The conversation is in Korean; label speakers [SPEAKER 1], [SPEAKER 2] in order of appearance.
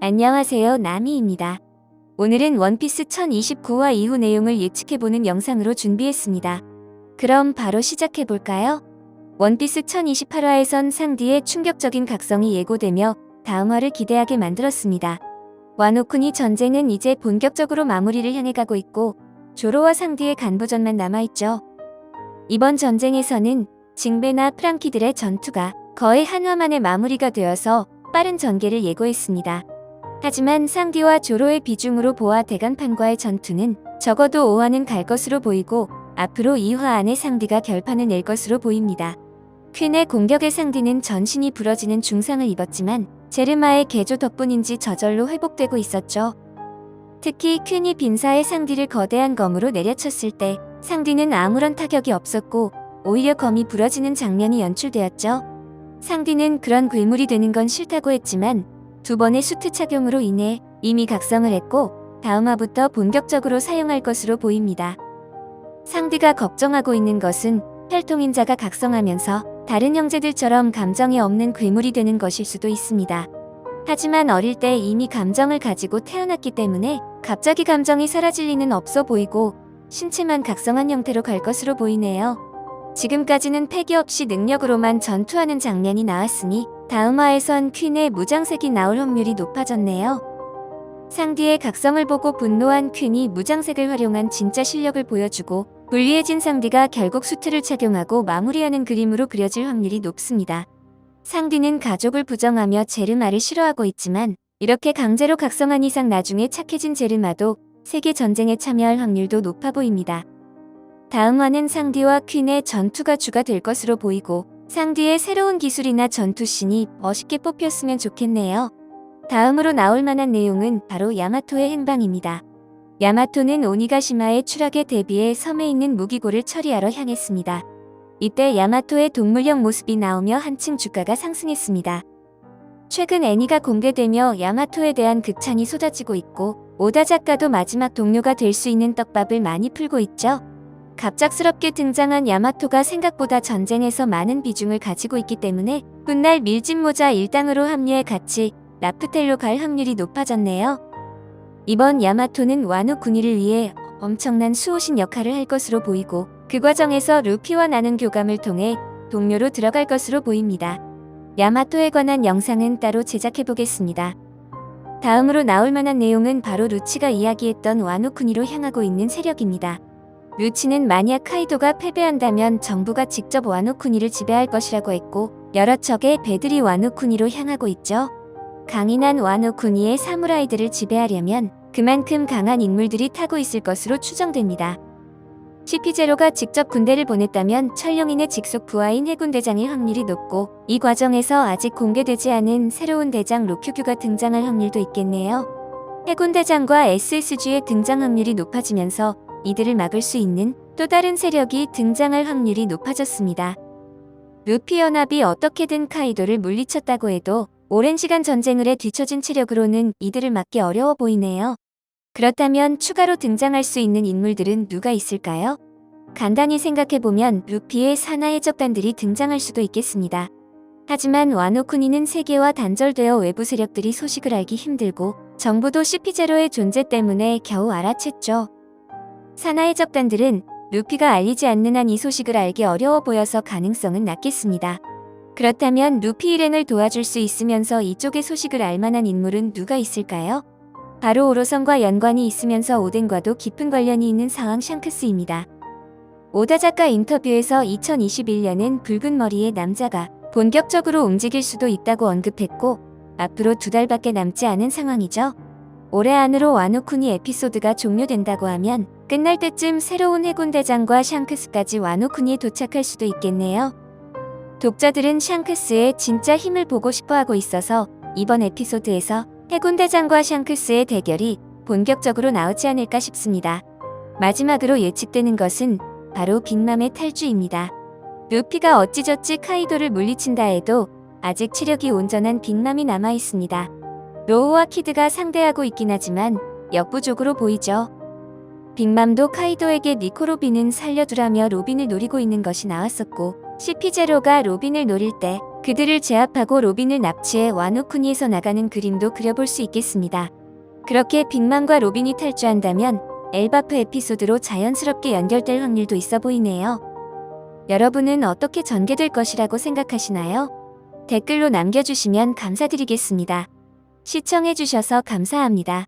[SPEAKER 1] 안녕하세요, 나미입니다. 오늘은 원피스 1029화 이후 내용을 예측해보는 영상으로 준비했습니다. 그럼 바로 시작해볼까요? 원피스 1028화에선 상디의 충격적인 각성이 예고되며 다음 화를 기대하게 만들었습니다. 와노쿠니 전쟁은 이제 본격적으로 마무리를 향해 가고 있고 조로와 상디의 간부전만 남아있죠. 이번 전쟁에서는 징베나 프랑키들의 전투가 거의 한 화 만에 마무리가 되어서 빠른 전개를 예고했습니다. 하지만 상디와 조로의 비중으로 보아 대간판과의 전투는 적어도 5화는 갈 것으로 보이고 앞으로 2화 안에 상디가 결판을 낼 것으로 보입니다. 퀸의 공격에 상디는 전신이 부러지는 중상을 입었지만 제르마의 개조 덕분인지 저절로 회복되고 있었죠. 특히 퀸이 빈사의 상디를 거대한 검으로 내려쳤을 때 상디는 아무런 타격이 없었고 오히려 검이 부러지는 장면이 연출되었죠. 상디는 그런 괴물이 되는 건 싫다고 했지만 두 번의 수트 착용으로 인해 이미 각성을 했고 다음 화부터 본격적으로 사용할 것으로 보입니다. 상디가 걱정하고 있는 것은 혈통인자가 각성하면서 다른 형제들처럼 감정이 없는 괴물이 되는 것일 수도 있습니다. 하지만 어릴 때 이미 감정을 가지고 태어났기 때문에 갑자기 감정이 사라질 리는 없어 보이고 신체만 각성한 형태로 갈 것으로 보이네요. 지금까지는 패기 없이 능력으로만 전투하는 장면이 나왔으니 다음 화에선 퀸의 무장색이 나올 확률이 높아졌네요. 상디의 각성을 보고 분노한 퀸이 무장색을 활용한 진짜 실력을 보여주고 불리해진 상디가 결국 수트를 착용하고 마무리하는 그림으로 그려질 확률이 높습니다. 상디는 가족을 부정하며 제르마를 싫어하고 있지만 이렇게 강제로 각성한 이상 나중에 착해진 제르마도 세계 전쟁에 참여할 확률도 높아 보입니다. 다음 화는 상디와 퀸의 전투가 주가 될 것으로 보이고 상디의 새로운 기술이나 전투씬이 멋있게 뽑혔으면 좋겠네요. 다음으로 나올 만한 내용은 바로 야마토의 행방입니다. 야마토는 오니가시마의 추락에 대비해 섬에 있는 무기고를 처리하러 향했습니다. 이때 야마토의 동물형 모습이 나오며 한층 주가가 상승했습니다. 최근 애니가 공개되며 야마토에 대한 극찬이 쏟아지고 있고 오다 작가도 마지막 동료가 될 수 있는 떡밥을 많이 풀고 있죠. 갑작스럽게 등장한 야마토가 생각보다 전쟁에서 많은 비중을 가지고 있기 때문에 훗날 밀짚모자 일당으로 합류해 같이 라프텔로 갈 확률이 높아졌네요. 이번 야마토는 와노쿠니를 위해 엄청난 수호신 역할을 할 것으로 보이고 그 과정에서 루피와 나눈 교감을 통해 동료로 들어갈 것으로 보입니다. 야마토에 관한 영상은 따로 제작해보겠습니다. 다음으로 나올 만한 내용은 바로 루치가 이야기했던 와노쿠니로 향하고 있는 세력입니다. 루치는 만약 카이도가 패배한다면 정부가 직접 와노쿠니를 지배할 것이라고 했고 여러 척의 배들이 와노쿠니로 향하고 있죠. 강인한 와노쿠니의 사무라이들을 지배하려면 그만큼 강한 인물들이 타고 있을 것으로 추정됩니다. CP0가 직접 군대를 보냈다면 천령인의 직속 부하인 해군대장일 확률이 높고 이 과정에서 아직 공개되지 않은 새로운 대장 로큐규가 등장할 확률도 있겠네요. 해군대장과 SSG의 등장 확률이 높아지면서 이들을 막을 수 있는 또 다른 세력이 등장할 확률이 높아졌습니다. 루피 연합이 어떻게든 카이도를 물리쳤다고 해도 오랜 시간 전쟁을 해 뒤처진 체력으로는 이들을 막기 어려워 보이네요. 그렇다면 추가로 등장할 수 있는 인물들은 누가 있을까요? 간단히 생각해보면 루피의 산하 해적단들이 등장할 수도 있겠습니다. 하지만 와노쿠니는 세계와 단절되어 외부 세력들이 소식을 알기 힘들고 정부도 CP0의 존재 때문에 겨우 알아챘죠. 산하 해적단들은 루피가 알리지 않는 한 이 소식을 알기 어려워 보여서 가능성은 낮겠습니다. 그렇다면 루피 일행을 도와줄 수 있으면서 이쪽의 소식을 알 만한 인물은 누가 있을까요? 바로 오로선과 연관이 있으면서 오덴과도 깊은 관련이 있는 상황 샹크스입니다. 오다 작가 인터뷰에서 2021년엔 붉은 머리의 남자가 본격적으로 움직일 수도 있다고 언급했고 앞으로 2달밖에 남지 않은 상황이죠. 올해 안으로 와노쿠니 에피소드가 종료된다고 하면 끝날 때쯤 새로운 해군대장과 샹크스까지 와노쿠니에 도착할 수도 있겠네요. 독자들은 샹크스의 진짜 힘을 보고 싶어하고 있어서 이번 에피소드에서 해군대장과 샹크스의 대결이 본격적으로 나오지 않을까 싶습니다. 마지막으로 예측되는 것은 바로 빅맘의 탈주입니다. 루피가 어찌저찌 카이도를 물리친다 해도 아직 체력이 온전한 빅맘이 남아있습니다. 로우와 키드가 상대하고 있긴 하지만 역부족으로 보이죠. 빅맘도 카이도에게 니코 로빈은 살려두라며 로빈을 노리고 있는 것이 나왔었고 CP0가 로빈을 노릴 때 그들을 제압하고 로빈을 납치해 와노쿠니에서 나가는 그림도 그려볼 수 있겠습니다. 그렇게 빅맘과 로빈이 탈주한다면 엘바프 에피소드로 자연스럽게 연결될 확률도 있어 보이네요. 여러분은 어떻게 전개될 것이라고 생각하시나요? 댓글로 남겨주시면 감사드리겠습니다. 시청해주셔서 감사합니다.